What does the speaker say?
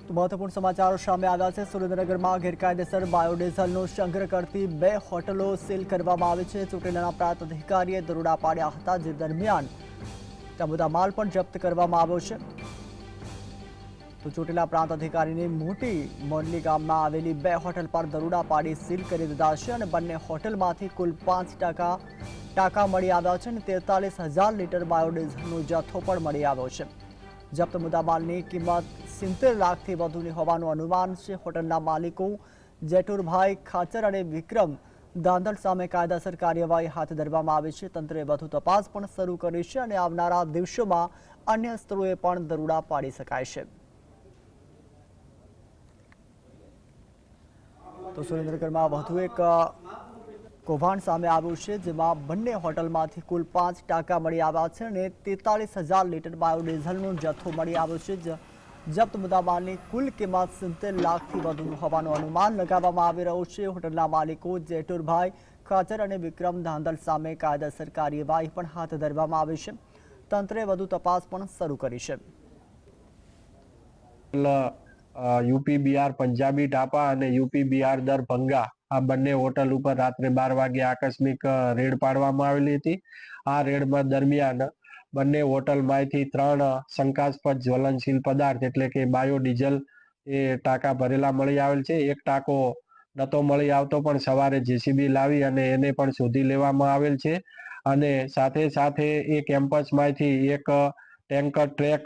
તો મહત્વપૂર્ણ સમાચારો સામે આવ્યા છે। સુરેન્દ્રનગરમાં ગેરકાયદેસર બાયોડીઝલનો સંગ્રહ કરતી 2 હોટલો સીલ કરવામાં આવી છે। ચોટીલાના પ્રાંત અધિકારીએ દરોડા પાડ્યા હતા, જે દરમિયાન ત્યાં મુદ્દામાલ પણ જપ્ત કરવામાં આવ્યો છે। તો ચોટીલા પ્રાંત અધિકારીની મોટી મોરલી ગામમાં આવેલી 2 હોટલ પર દરોડા પાડી સીલ કરી દીધા છે અને બંને હોટલમાંથી કુલ 5 ટાંકા મળી આવ્યા છે અને 43,000 લીટર બાયોડીઝલનો જથ્થો પણ મળી આવ્યો છે। જપ્ત મુદ્દામાલની કિંમત 70 લાખથી વધુની હોવાનું અનુમાન છે। હોટલના માલિકો જેટુરભાઈ ખાચર અને વિક્રમ ધાંધલ સામે કાયદાસર કાર્યવાહી હાથ ધરવામાં આવી છે। તંત્રે વધુ તપાસ પણ શરૂ કરી છે અને આવનારા દિવસોમાં અન્ય સ્થળોએ પણ દરોડા પાડી શકાય છે। તો સુરેન્દ્રનગરમાં વધુ એક કૌભાંડ સામે આવ્યું છે, જેમાં બંને હોટલમાંથી કુલ 5 ટાંકા મળી આવ્યા છે અને 43,000 લીટર બાયોડીઝલનો જથ્થો મળી આવ્યો છે। જપ્ત મુદ્દામાલની કુલ કિંમત 70 લાખથી વધુનું હોવાનું અનુમાન લગાવવામાં આવી રહ્યું છે। હોટલના માલિકો જેટુરભાઈ ખાચર અને વિક્રમ ધાંધલ સામે કાયદેસર કાર્યવાહી પણ હાથ ધરવામાં આવી છે। તંત્રે વધુ તપાસ પણ શરૂ કરી છે। યુપી બિહાર પંજાબી ઢાબા અને યુપી બિહાર દરભંગા આ બંને હોટલ ઉપર રાત્રે 12 વાગે આકસ્મિક રેડ પાડવામાં આવેલી હતી। આ રેડમાં દરમિયાન બંને હોટલમાંથી 3 શંકાસ્પદ જ્વલનશીલ પદાર્થ એટલે કે બાયોડીઝલ એ ટાંકા ભરેલા મળી આવેલ છે। એક ટાંકો નતો મળી આવતો, પણ સવારે જેસીબી લાવી અને એને પણ શોધી લેવામાં આવેલ છે અને સાથે સાથે એ કેમ્પસમાંથી એક ટેન્કર ટ્રેક